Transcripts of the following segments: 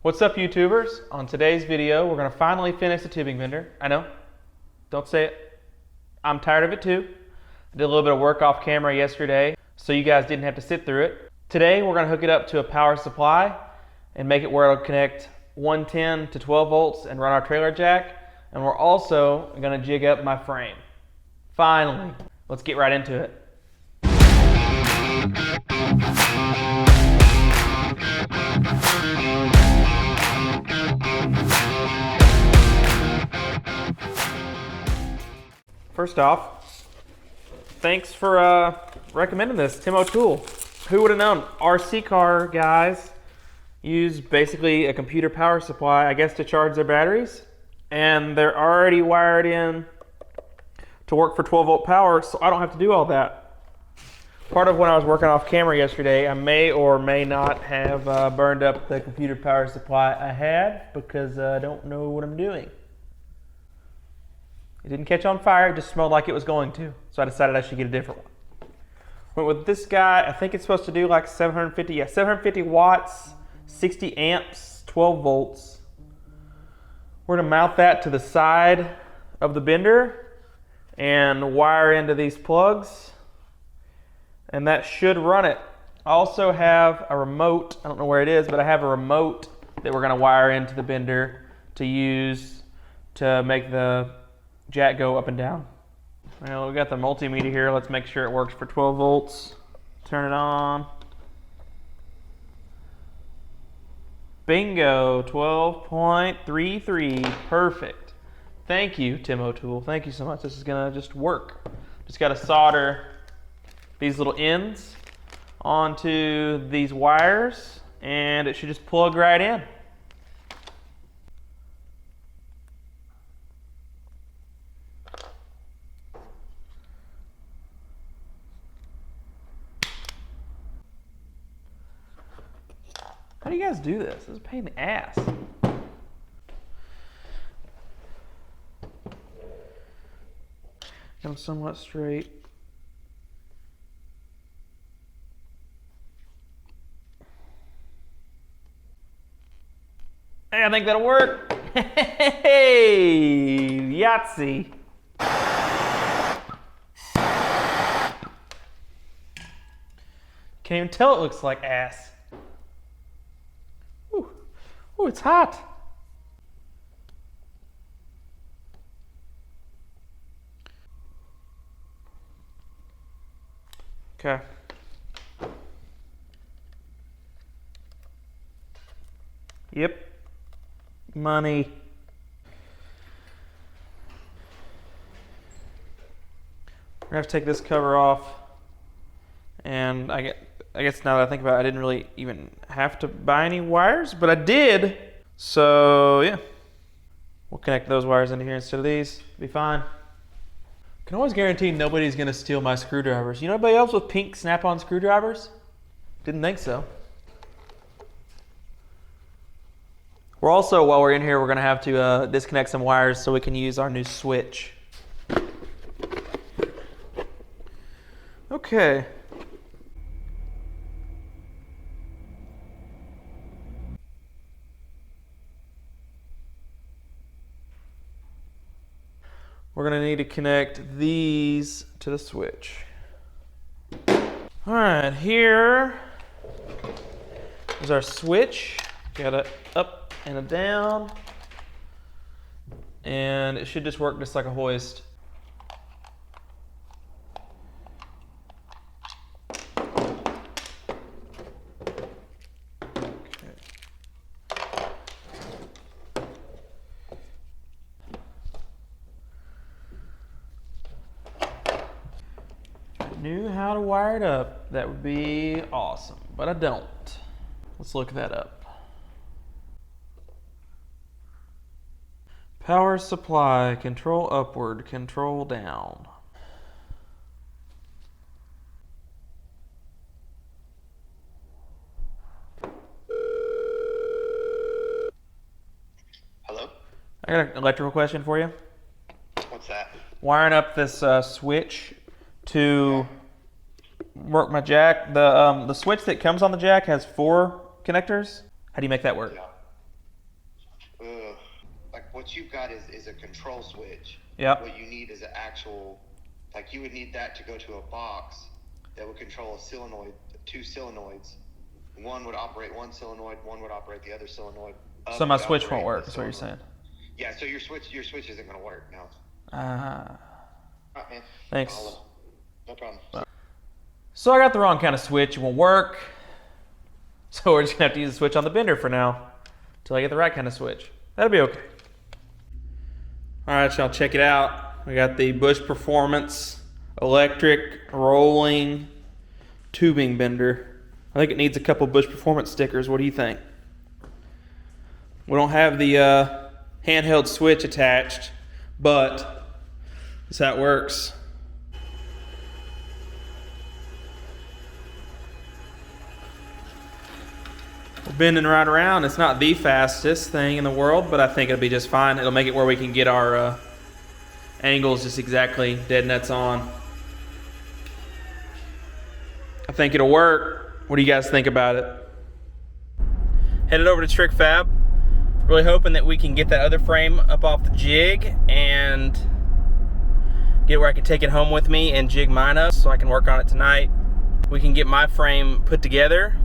What's up, YouTubers? On today's video, we're going to finally finish the tubing bender. I know, don't say it. I'm tired of it too. I did a little bit of work off camera yesterday, so you guys didn't have to sit through it. Today, we're going to hook it up to a power supply and make it where it'll connect 110 to 12 volts and run our trailer jack. And we're also going to jig up my frame. Finally, let's get right into it. First off, thanks for recommending this, Tim O'Toole. Who would have known? RC car guys use basically a computer power supply, I guess, to charge their batteries. And they're already wired in to work for 12 volt power, so I don't have to do all that. Part of when I was working off camera yesterday, I may or may not have burned up the computer power supply I had because I don't know what I'm doing. It didn't catch on fire, it just smelled like it was going to. So I decided I should get a different one. Went with this guy. I think it's supposed to do like 750 watts, 60 amps, 12 volts. We're gonna mount that to the side of the bender and wire into these plugs. And that should run it. I also have a remote, I don't know where it is, but I have a remote that we're gonna wire into the bender to use to make the jack go up and down. Well, we got the multimeter here. Let's make sure it works for 12 volts. Turn it on. Bingo, 12.33, perfect. Thank you, Tim O'Toole. Thank you so much. This is gonna just work. Just gotta solder these little ends onto these wires and it should just plug right in. How do you guys do this? This is a pain in the ass. Got them somewhat straight. Hey, I think that'll work. Hey, Yahtzee. Can't even tell it looks like ass. Oh, it's hot. Okay. Yep. Money. We're gonna have to take this cover off. And I guess now that I think about it, I didn't really even have to buy any wires, but I did. So yeah, we'll connect those wires into here instead of these. Be fine. Can always guarantee nobody's gonna steal my screwdrivers. You know anybody else with pink snap-on screwdrivers? Didn't think so. We're also, while we're in here, we're gonna have to disconnect some wires so we can use our new switch. Okay. We're gonna need to connect these to the switch. All right, here is our switch. Got it up and a down. And it should just work just like a hoist. Knew how to wire it up, that would be awesome, but I don't. Let's look that up. Power supply, control upward, control down. Hello? I got an electrical question for you. What's that? Wiring up this switch to work my jack. The switch that comes on the jack has 4 connectors. How do you make that work? Yeah. Like what you've got is a control switch. Yep. What you need is an actual, like you would need that to go to a box that would control a solenoid, 2 solenoids. One would operate one solenoid, one would operate the other solenoid. So my switch won't work, is what you're saying? Yeah, so your switch isn't going to work, no. Ah. All right, man. Thanks. No problem. So I got the wrong kind of switch. It won't work. So we're just going to have to use the switch on the bender for now until I get the right kind of switch. That'll be okay. All right, y'all, check it out. We got the Busch Performance electric rolling tubing bender. I think it needs a couple Busch Performance stickers. What do you think? We don't have the handheld switch attached, but that's how it works. We're bending right around. It's not the fastest thing in the world, but I think it'll be just fine. It'll make it where we can get our angles just exactly dead nuts on. I think it'll work. What do you guys think about it? Headed over to Trick Fab. Really hoping that we can get that other frame up off the jig and get where I can take it home with me and jig mine up so I can work on it tonight. We can get my frame put together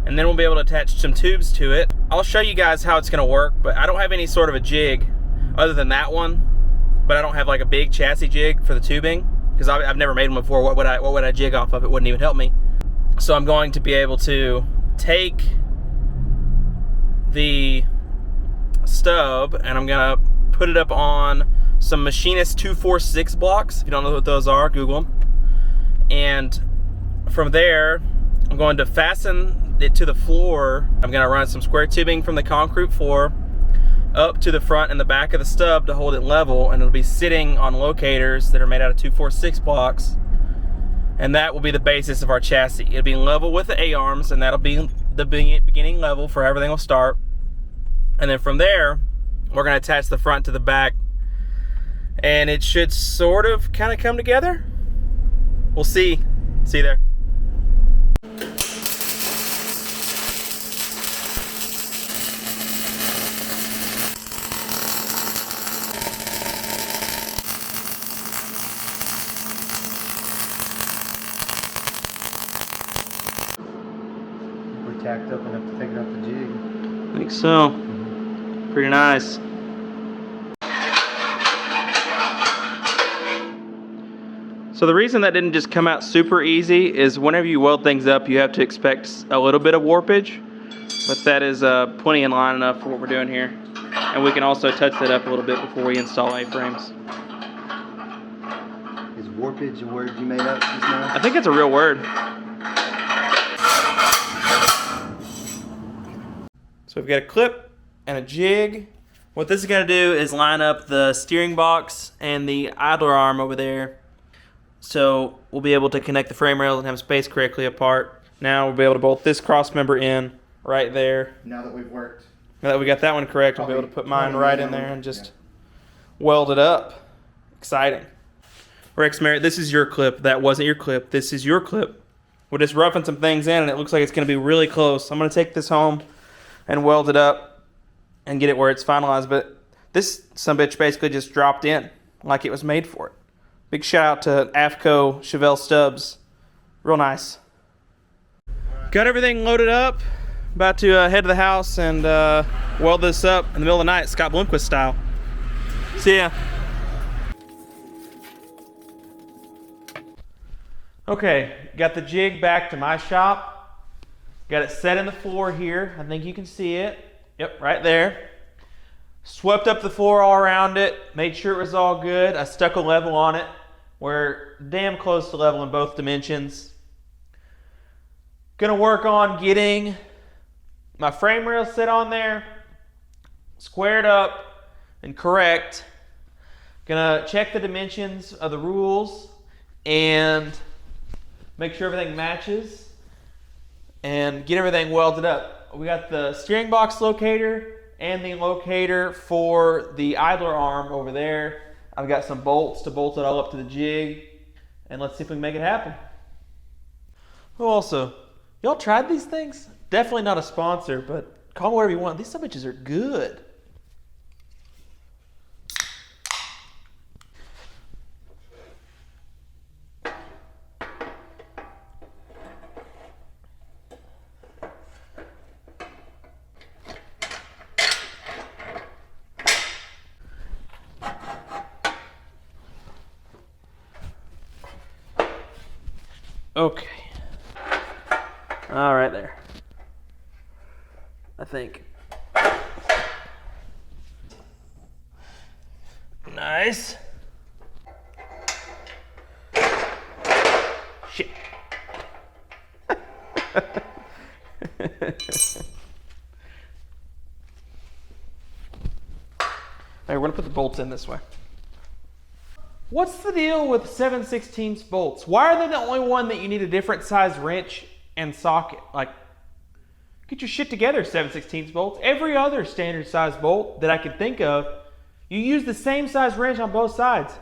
and then we'll be able to attach some tubes to it. I'll show you guys how it's gonna work, but I don't have any sort of a jig other than that one, but I don't have like a big chassis jig for the tubing because I've never made one before. What would I jig off of? It wouldn't even help me. So I'm going to be able to take the stub and I'm gonna put it up on some Machinist 246 blocks. If you don't know what those are, Google them. And from there, I'm going to fasten it to the floor. I'm gonna run some square tubing from the concrete floor up to the front and the back of the stub to hold it level, and it'll be sitting on locators that are made out of 246 blocks, and that will be the basis of our chassis. It'll be level with the A-arms, and that'll be the beginning level for how everything will start. And then from there, we're gonna attach the front to the back, and it should sort of kind of come together. We'll see. See you there. We're tacked up enough to take it off the jig. I think so. Pretty nice. So the reason that didn't just come out super easy is whenever you weld things up, you have to expect a little bit of warpage, but that is plenty in line enough for what we're doing here. And we can also touch that up a little bit before we install A-frames. Is warpage a word you made up just now? I think it's a real word. So we've got a clip and a jig. What this is going to do is line up the steering box and the idler arm over there. So we'll be able to connect the frame rails and have them spaced correctly apart. Now we'll be able to bolt this cross member in right there. Now that we've worked. Now that we got that one correct, we'll be able to put mine right in there and just weld it up. Exciting. Rex Merritt, this is your clip. That wasn't your clip. This is your clip. We're just roughing some things in and it looks like it's going to be really close. I'm going to take this home and weld it up and get it where it's finalized. But this sumbitch basically just dropped in like it was made for it. Big shout out to Afco Chevelle stubs. Real nice. Got everything loaded up. About to head to the house and weld this up in the middle of the night, Scott Bloomquist style. See ya. Okay, got the jig back to my shop. Got it set in the floor here. I think you can see it. Yep, right there. Swept up the floor all around it, made sure it was all good. I stuck a level on it. We're damn close to level in both dimensions. Gonna work on getting my frame rail set on there, squared up and correct. Gonna check the dimensions of the rules and make sure everything matches and get everything welded up. We got the steering box locator and the locator for the idler arm over there. I've got some bolts to bolt it all up to the jig, and let's see if we can make it happen. Oh, also, y'all tried these things? Definitely not a sponsor, but Call them whatever you want. These some bitches are good. Okay. All right there. I think. Nice. Shit. Alright, we're gonna put the bolts in this way. What's the deal with 7/16 bolts? Why are they the only one that you need a different size wrench and socket? Like, get your shit together, 7/16 bolts. Every other standard size bolt that I can think of, you use the same size wrench on both sides.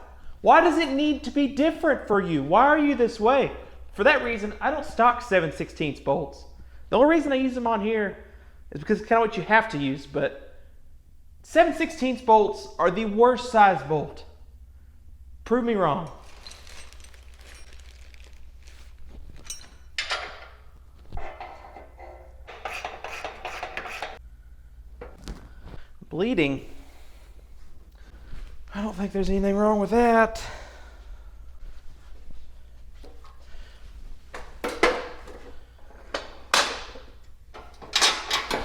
Why does it need to be different for you? Why are you this way? For that reason, I don't stock 7/16 bolts. The only reason I use them on here is because it's kind of what you have to use, but 7/16 bolts are the worst size bolt. Prove me wrong. Bleeding. I don't think there's anything wrong with that.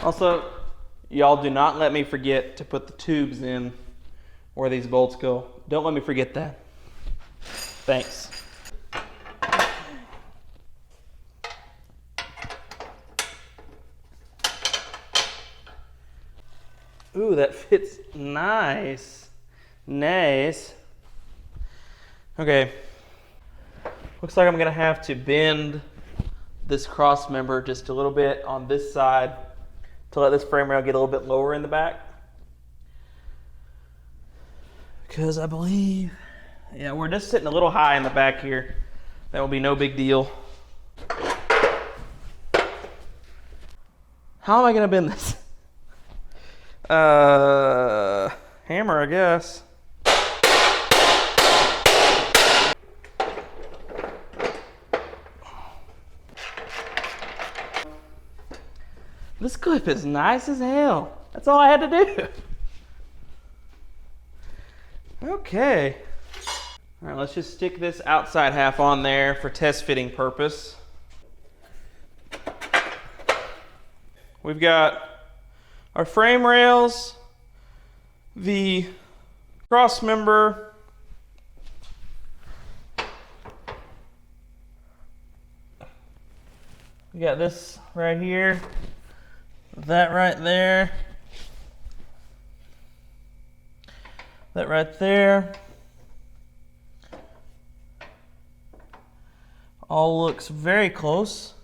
Also, y'all do not let me forget to put the tubes in where these bolts go. Don't let me forget that. Thanks. Ooh, that fits nice. Nice. Okay. Looks like I'm gonna have to bend this cross member just a little bit on this side to let this frame rail get a little bit lower in the back. Because I believe, yeah, we're just sitting a little high in the back here. That will be no big deal. How am I gonna bend this? Hammer, I guess. This clip is nice as hell. That's all I had to do. Okay. All right, let's just stick this outside half on there for test fitting purpose. We've got our frame rails, the cross member, we got this right here, that right there, that right there. All looks very close.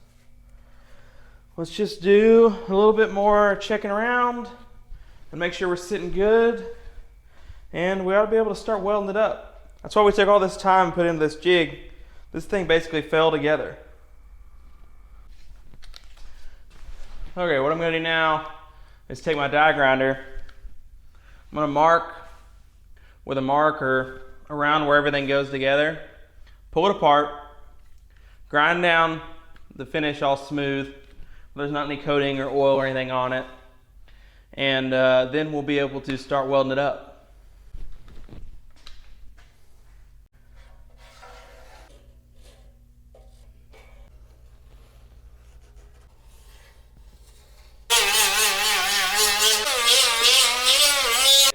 Let's just do a little bit more checking around and make sure we're sitting good. And we ought to be able to start welding it up. That's why we took all this time and put into this jig. This thing basically fell together. Okay, what I'm gonna do now is take my die grinder. I'm gonna mark with a marker around where everything goes together, pull it apart, grind down the finish all smooth. There's not any coating or oil or anything on it. And then we'll be able to start welding it up.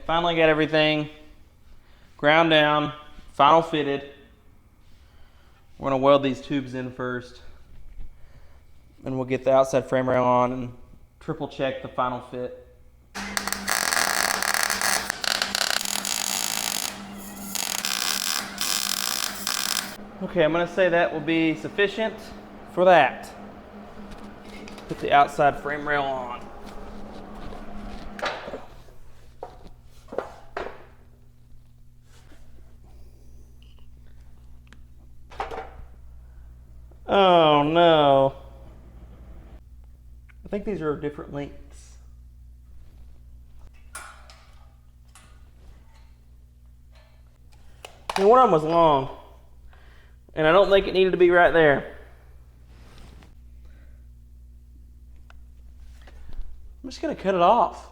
Finally got everything ground down, final fitted. We're gonna weld these tubes in first. And we'll get the outside frame rail on and triple check the final fit. Okay, I'm gonna say that will be sufficient for that. Put the outside frame rail on. Oh no. I think these are different lengths. I mean, one of them was long, and I don't think it needed to be right there. I'm just gonna cut it off.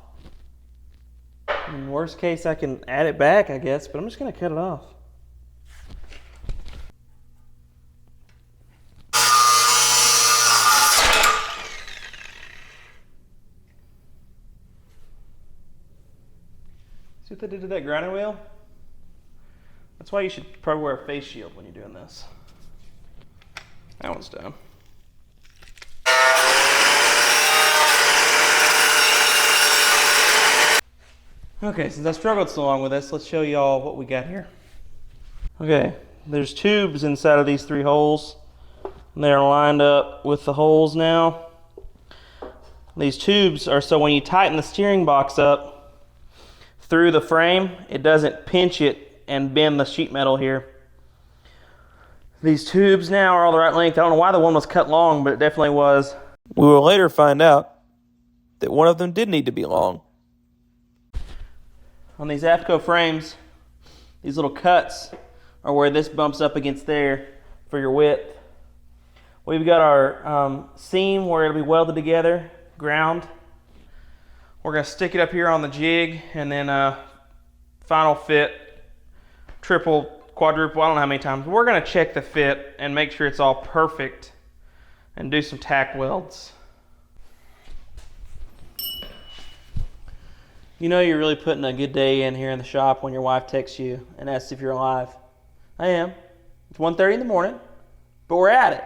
In worst case, I can add it back, I guess, but I'm just gonna cut it off. See what they did to that grinder wheel? That's why you should probably wear a face shield when you're doing this. That one's done. Okay, since I struggled so long with this, let's show y'all what we got here. Okay, there's tubes inside of these 3 holes. And they're lined up with the holes now. These tubes are so when you tighten the steering box up through the frame, it doesn't pinch it and bend the sheet metal here. These tubes now are all the right length. I don't know why the one was cut long, but it definitely was. We will later find out that one of them did need to be long. On these Afco frames, these little cuts are where this bumps up against there for your width. We've got our seam where it'll be welded together, ground. We're gonna stick it up here on the jig and then final fit, triple, quadruple, I don't know how many times. We're gonna check the fit and make sure it's all perfect and do some tack welds. You know you're really putting a good day in here in the shop when your wife texts you and asks if you're alive. I am. It's 1:30 in the morning, but we're at it,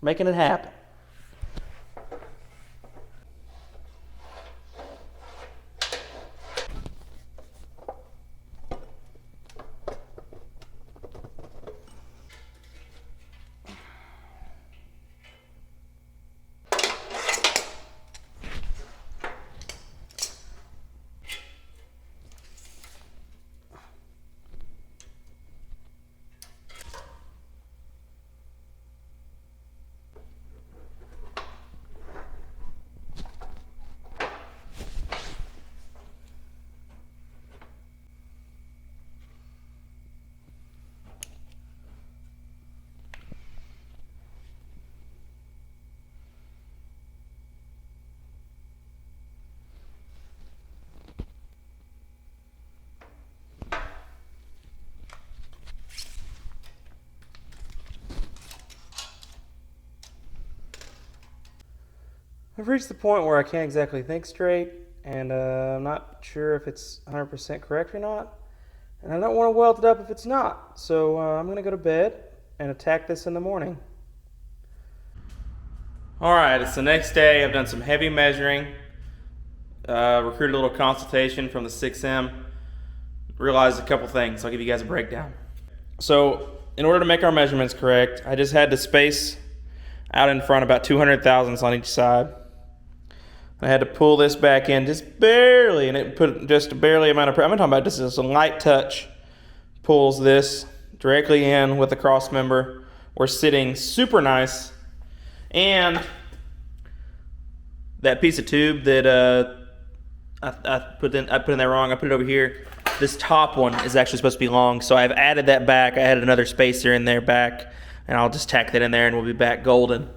making it happen. I've reached the point where I can't exactly think straight, and I'm not sure if it's 100% correct or not, and I don't want to weld it up if it's not, so I'm going to go to bed and attack this in the morning. Alright, it's the next day. I've done some heavy measuring, recruited a little consultation from the 6M, realized a couple things. I'll give you guys a breakdown. So, in order to make our measurements correct, I just had to space out in front about 200 thousandths on each side. I had to pull this back in just barely, and it put just barely amount of pressure. I'm talking about just a light touch. Pulls this directly in with the cross member. We're sitting super nice. And that piece of tube that I put in there wrong. I put it over here. This top one is actually supposed to be long, so I've added that back. I added another spacer in there back, and I'll just tack that in there, and we'll be back golden.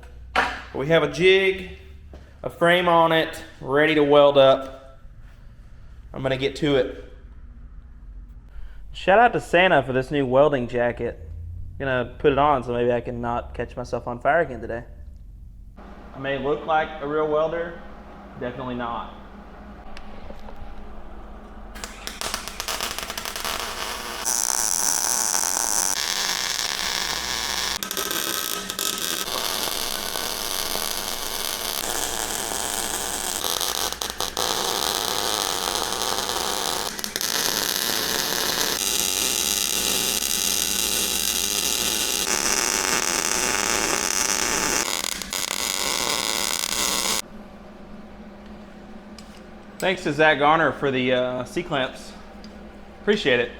We have a jig, a frame on it, ready to weld up. I'm gonna get to it. Shout out to Santa for this new welding jacket. I'm gonna put it on so maybe I can not catch myself on fire again today. I may look like a real welder, definitely not. Thanks to Zach Garner for the C-clamps. Appreciate it.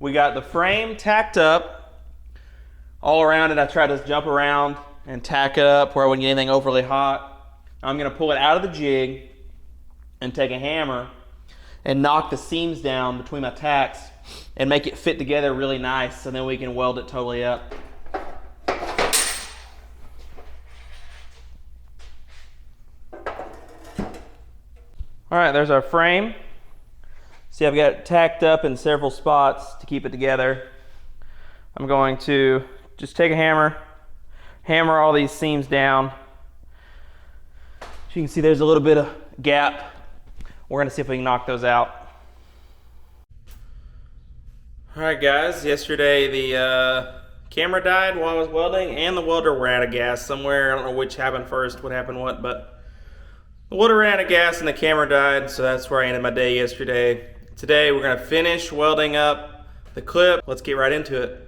we got the frame tacked up all around it. I tried to jump around and tack it up where I wouldn't get anything overly hot. I'm gonna pull it out of the jig and take a hammer and knock the seams down between my tacks and make it fit together really nice, so then we can weld it totally up. All right, there's our frame. See, I've got it tacked up in several spots to keep it together. I'm going to just take a hammer all these seams down. As you can see, there's a little bit of gap. We're gonna see if we can knock those out. All right, guys, yesterday the camera died while I was welding, and the welder ran out of gas somewhere. I don't know which happened first, what happened what, but the welder ran out of gas and the camera died, so that's where I ended my day yesterday. Today we're gonna finish welding up the clip. Let's get right into it.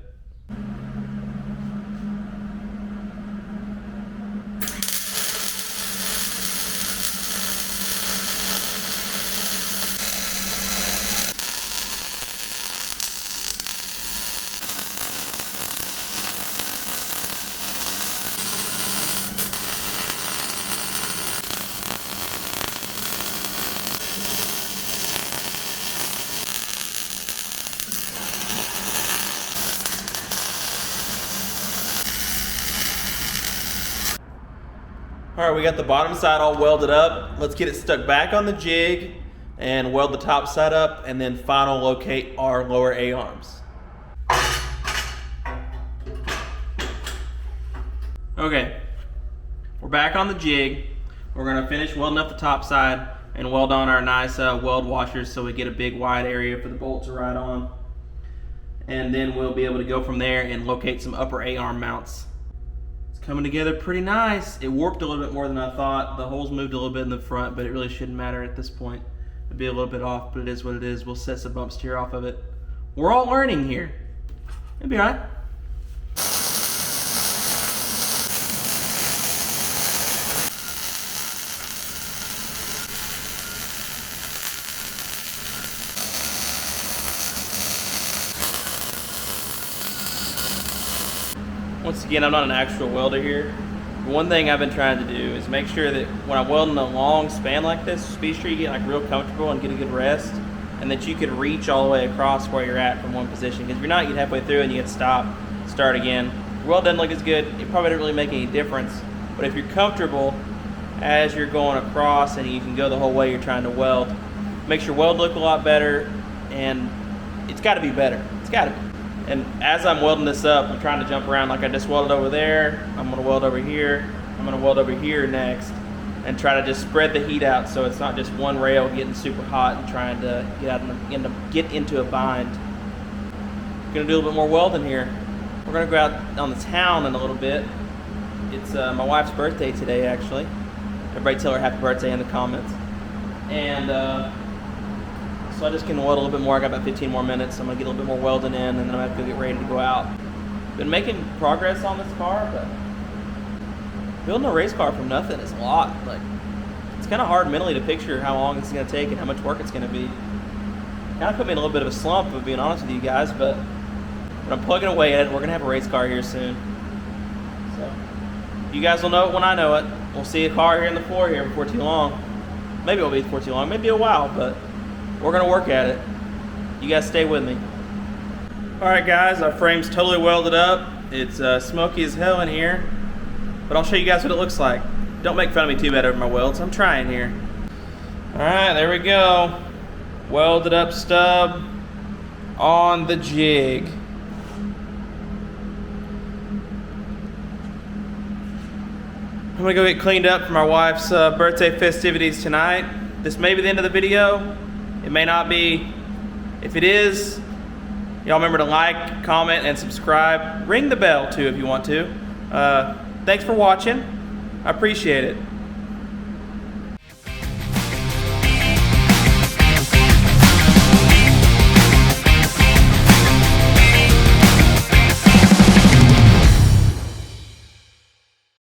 All right, we got the bottom side all welded up. Let's get it stuck back on the jig and weld the top side up, and then final locate our lower A-arms. Okay, we're back on the jig. We're gonna finish welding up the top side and weld on our nice weld washers so we get a big wide area for the bolt to ride on. And then we'll be able to go from there and locate some upper A-arm mounts. Coming together pretty nice. It warped a little bit more than I thought. The holes moved a little bit in the front, but it really shouldn't matter at this point. It'd be a little bit off, but it is what it is. We'll set some bump steer off of it. We're all learning here. It'll be all right. Once again, I'm not an actual welder here. But one thing I've been trying to do is make sure that when I'm welding a long span like this, just be sure you get like real comfortable and get a good rest, and that you can reach all the way across where you're at from one position. Because if you're not, you get halfway through and you get to stop, start again. Your weld doesn't look as good. It probably doesn't really make any difference. But if you're comfortable as you're going across and you can go the whole way you're trying to weld, makes your weld look a lot better, and it's got to be better. It's got to be. And as I'm welding this up, I'm trying to jump around. Like I just welded over there, I'm gonna weld over here, I'm gonna weld over here next, and try to just spread the heat out so it's not just one rail getting super hot and trying to get into a bind. Gonna do a little bit more welding here. We're gonna go out on the town in a little bit. It's my wife's birthday today, actually. Everybody tell her happy birthday in the comments. And so I just can weld a little bit more. I got about 15 more minutes. I'm gonna get a little bit more welding in, and then I'm gonna have to go get ready to go out. Been making progress on this car, but building a race car from nothing is a lot. Like, it's kind of hard mentally to picture how long it's gonna take and how much work it's gonna be. Kind of put me in a little bit of a slump, of being honest with you guys, but I'm plugging away at it. We're gonna have a race car here soon. So you guys will know it when I know it. We'll see a car here in the floor here before too long. Maybe it'll be before too long, maybe a while, but we're gonna work at it. You guys stay with me. All right, guys, our frame's totally welded up. It's smoky as hell in here, but I'll show you guys what it looks like. Don't make fun of me too bad over my welds. I'm trying here. All right, there we go. Welded up stub on the jig. I'm gonna go get cleaned up for my wife's birthday festivities tonight. This may be the end of the video. It may not be. If it is, y'all remember to like, comment, and subscribe. Ring the bell too if you want to. Thanks for watching. I appreciate it.